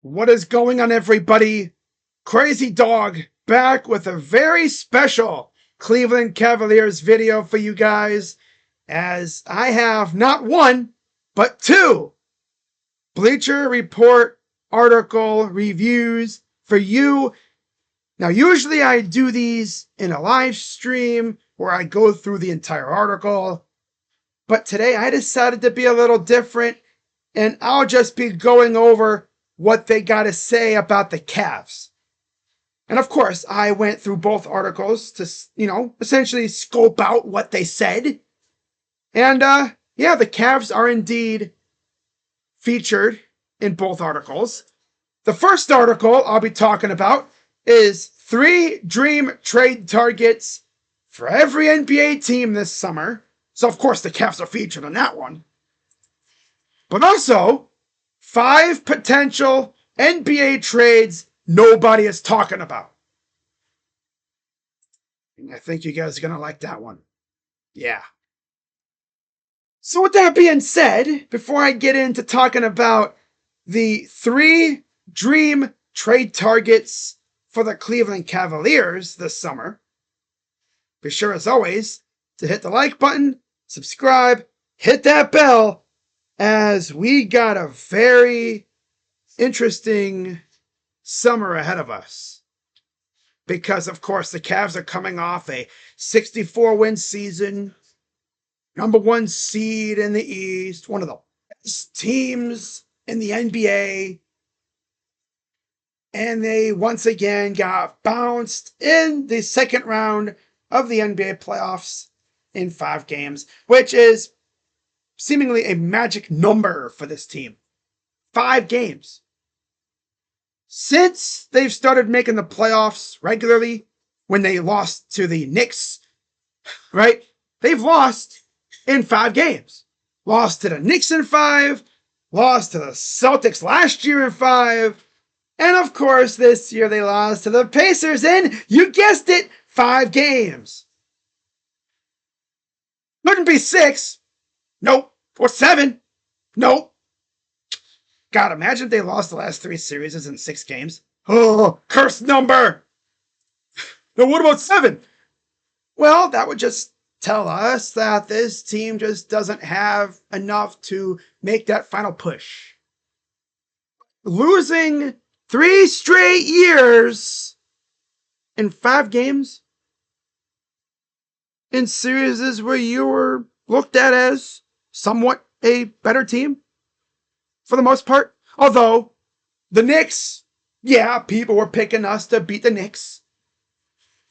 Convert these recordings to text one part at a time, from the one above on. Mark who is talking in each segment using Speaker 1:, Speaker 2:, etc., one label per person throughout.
Speaker 1: What is going on, everybody? Crazy Dog back with a very special Cleveland Cavaliers video for you guys, as I have not one, but two Bleacher Report article reviews for you. Now, usually I do these in a live stream where I go through the entire article, but today I decided to be a little different, and I'll just be going over what they got to say about the Cavs. And of course, I went through both articles to, essentially scope out what they said. And yeah, the Cavs are indeed featured in both articles. The first article I'll be talking about is 3 dream trade targets for every NBA team this summer. So of course the Cavs are featured on that one. But also 5 potential NBA trades nobody is talking about. And I think you guys are going to like that one. Yeah. So with that being said, before I get into talking about the 3 dream trade targets for the Cleveland Cavaliers this summer, be sure as always to hit the like button, subscribe, hit that bell, as we got a very interesting summer ahead of us. Because, of course, the Cavs are coming off a 64-win season, #1 seed in the East, one of the best teams in the NBA. And they once again got bounced in the second round of the NBA playoffs in 5 games, which is seemingly a magic number for this team. 5 games. Since they've started making the playoffs regularly, when they lost to the Knicks, right? They've lost in 5 games. Lost to the Knicks in 5, lost to the Celtics last year in 5, and of course this year they lost to the Pacers in, you guessed it, 5 games. Couldn't be 6. Nope. Or 7. Nope. God, imagine if they lost the last 3 series in 6 games. Oh, cursed number! Now what about 7? Well, that would just tell us that this team just doesn't have enough to make that final push. Losing 3 straight years in 5 games in series where you were looked at as somewhat a better team for the most part. Although the Knicks, yeah, people were picking us to beat the Knicks.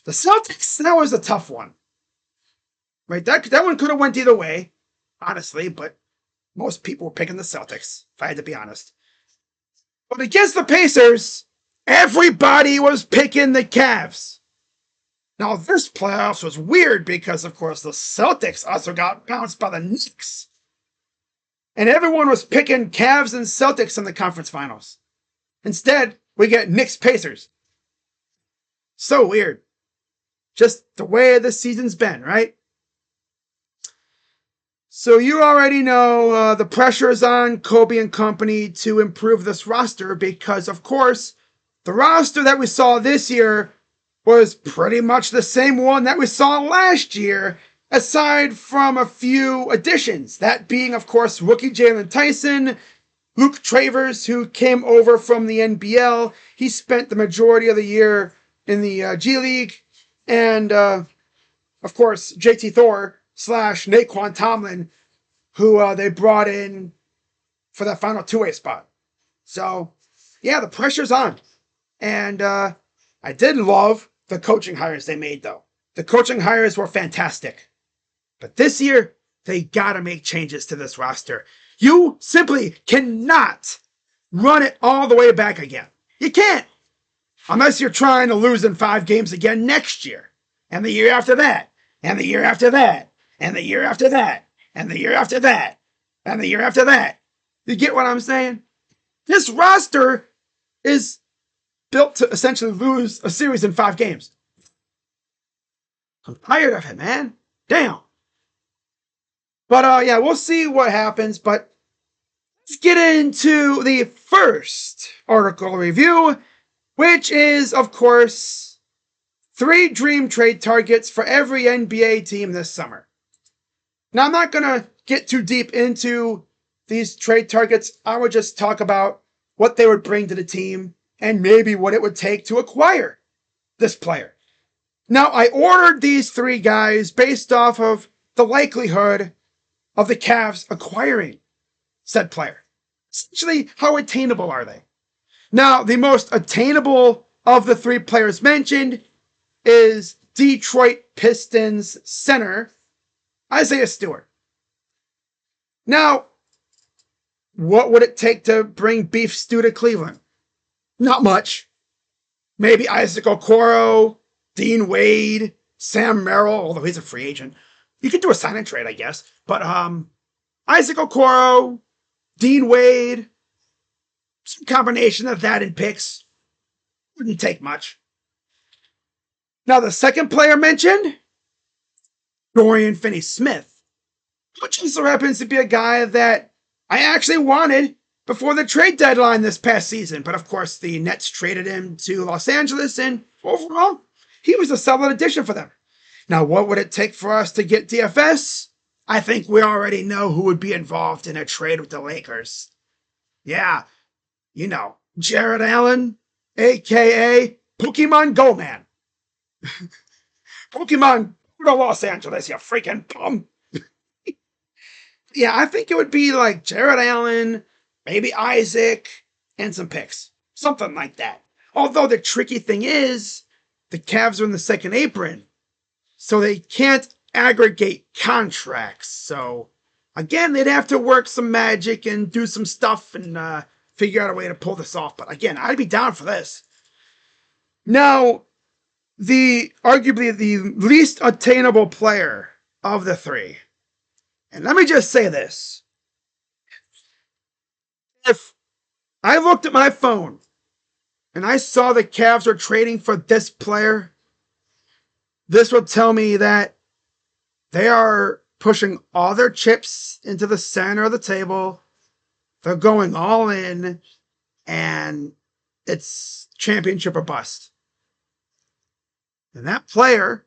Speaker 1: The Celtics, that was a tough one. Right? That one could have went either way, honestly, but most people were picking the Celtics, if I had to be honest. But against the Pacers, everybody was picking the Cavs. Now, this playoffs was weird because, of course, the Celtics also got bounced by the Knicks. And everyone was picking Cavs and Celtics in the conference finals. Instead, we get Knicks Pacers. So weird. Just the way the season's been, right? So you already know the pressure is on Kobe and company to improve this roster because, of course, the roster that we saw this year was pretty much the same one that we saw last year, aside from a few additions. That being, of course, rookie Jalen Tyson, Luke Travers, who came over from the NBL. He spent the majority of the year in the G League. And, of course, JT Thor / Naquan Tomlin, who they brought in for that final 2-way spot. So, yeah, the pressure's on. And I did love the coaching hires they made, though. The coaching hires were fantastic. But this year, they got to make changes to this roster. You simply cannot run it all the way back again. You can't. Unless you're trying to lose in 5 games again next year. And the year after that. And the year after that. And the year after that. And the year after that. And the year after that. You get what I'm saying? This roster is built to essentially lose a series in 5 games. I'm tired of it, man. Damn. But yeah, we'll see what happens. But Let's get into the first article review, which is, of course, 3 dream trade targets for every NBA team this summer. Now, I'm not going to get too deep into these trade targets. I would just talk about what they would bring to the team and maybe what it would take to acquire this player. Now, I ordered these 3 guys based off of the likelihood of the Cavs acquiring said player. Essentially, how attainable are they? Now, the most attainable of the 3 players mentioned is Detroit Pistons center Isaiah Stewart. Now, what would it take to bring Beef Stew to Cleveland? Not much. Maybe Isaac Okoro, Dean Wade, Sam Merrill, although he's a free agent. You could do a sign and trade, I guess. But Isaac Okoro, Dean Wade, some combination of that and picks. Wouldn't take much. Now, the second player mentioned, Dorian Finney-Smith, which also happens to be a guy that I actually wanted before the trade deadline this past season. But of course, the Nets traded him to Los Angeles, and overall, he was a solid addition for them. Now, what would it take for us to get DFS? I think we already know who would be involved in a trade with the Lakers. Yeah, you know, Jared Allen, a.k.a. Pokemon Go Man. Pokemon, go to Los Angeles, you freaking bum. Yeah, I think it would be like Jared Allen, maybe Isaac, and some picks. Something like that. Although the tricky thing is, the Cavs are in the second apron, so they can't aggregate contracts. So, again, they'd have to work some magic and do some stuff and figure out a way to pull this off. But again, I'd be down for this. Now, arguably the least attainable player of the 3. And let me just say this. If I looked at my phone and I saw the Cavs are trading for this player, this would tell me that they are pushing all their chips into the center of the table. They're going all in, and it's championship or bust. And that player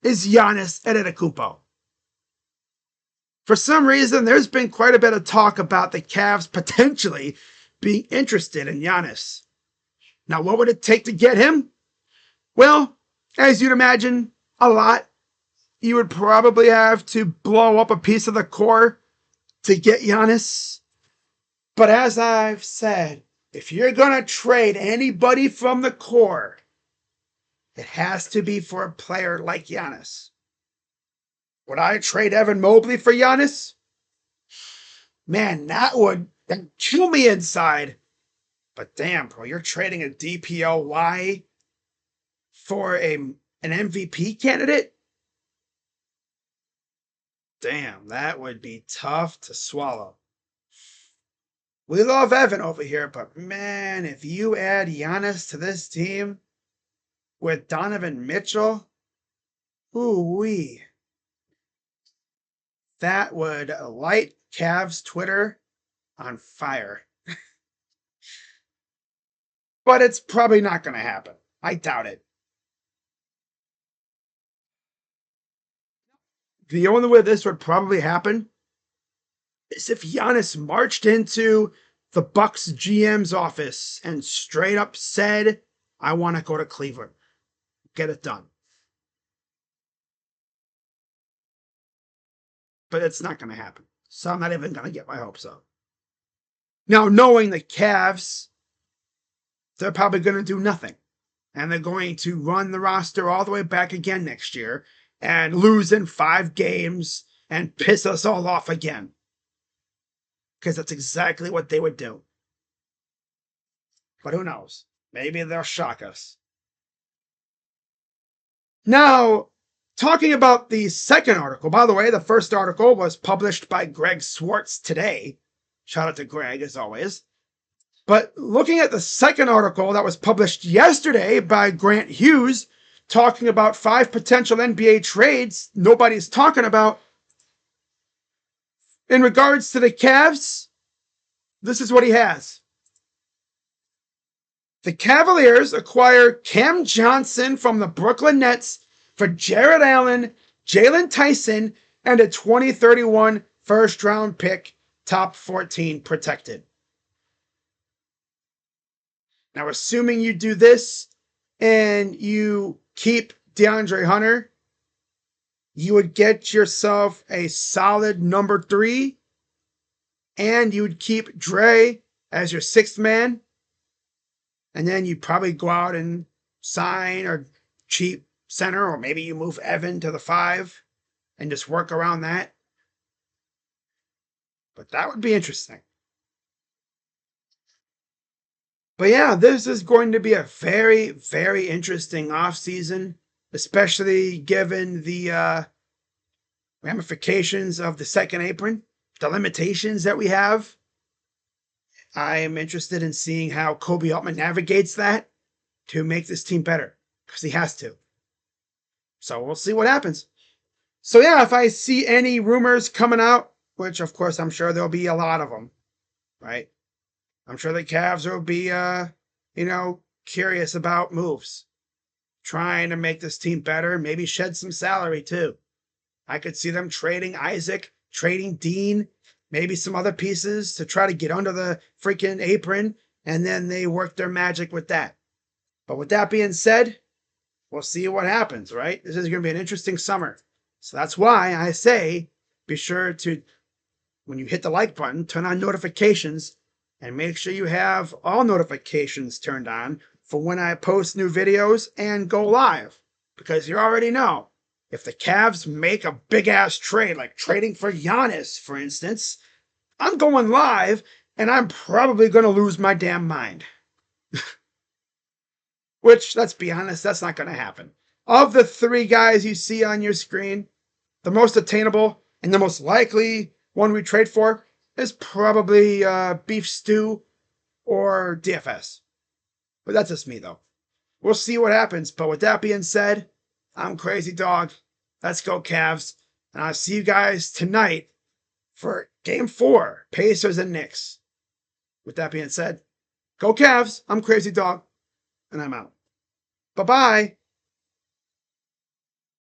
Speaker 1: is Giannis Antetokounmpo. For some reason, there's been quite a bit of talk about the Cavs potentially being interested in Giannis. Now, what would it take to get him? Well, as you'd imagine, a lot. You would probably have to blow up a piece of the core to get Giannis. But as I've said, if you're going to trade anybody from the core, it has to be for a player like Giannis. Would I trade Evan Mobley for Giannis? Man, that would kill me inside. But damn, bro, you're trading a DPOY for an MVP candidate? Damn, that would be tough to swallow. We love Evan over here, but man, if you add Giannis to this team with Donovan Mitchell, ooh-wee. That would light Cavs Twitter on fire. But it's probably not going to happen. I doubt it. The only way this would probably happen is if Giannis marched into the Bucks GM's office and straight up said, I want to go to Cleveland. Get it done. But it's not going to happen. So I'm not even going to get my hopes up. Now, knowing the Cavs, they're probably going to do nothing. And they're going to run the roster all the way back again next year and lose in 5 games and piss us all off again. Because that's exactly what they would do. But who knows? Maybe they'll shock us. Now, talking about the second article, by the way, the first article was published by Greg Swartz today. Shout out to Greg, as always. But looking at the second article that was published yesterday by Grant Hughes, talking about 5 potential NBA trades nobody's talking about, In regards to the Cavs, this is what he has. The Cavaliers acquire Cam Johnson from the Brooklyn Nets for Jared Allen, Jalen Tyson, and a 2031 first-round pick, top 14 protected. Now, assuming you do this and you keep DeAndre Hunter, you would get yourself a solid number 3, and you would keep Dre as your 6th man, and then you'd probably go out and sign or cheap center, or maybe you move Evan to the 5 and just work around that. But that would be interesting. But yeah, this is going to be a very, very interesting offseason, especially given the ramifications of the second apron, the limitations that we have. I am interested in seeing how Kobe Altman navigates that to make this team better, because he has to. So we'll see what happens. So yeah, if I see any rumors coming out, which of course I'm sure there'll be a lot of them, right? I'm sure the Cavs will be, curious about moves, trying to make this team better, maybe shed some salary too. I could see them trading Isaac, trading Dean, maybe some other pieces to try to get under the freaking apron, and then they work their magic with that. But with that being said, we'll see what happens, right? This is going to be an interesting summer. So that's why I say be sure to, when you hit the like button, turn on notifications and make sure you have all notifications turned on for when I post new videos and go live. Because you already know, if the Cavs make a big-ass trade, like trading for Giannis, for instance, I'm going live and I'm probably going to lose my damn mind. Which, let's be honest, that's not going to happen. Of the 3 guys you see on your screen, the most attainable and the most likely one we trade for is probably Beef Stew or DFS. But that's just me, though. We'll see what happens. But with that being said, I'm Crazy Dog. Let's go, Cavs. And I'll see you guys tonight for Game 4, Pacers and Knicks. With that being said, go Cavs. I'm Crazy Dog. And I'm out. Bye-bye.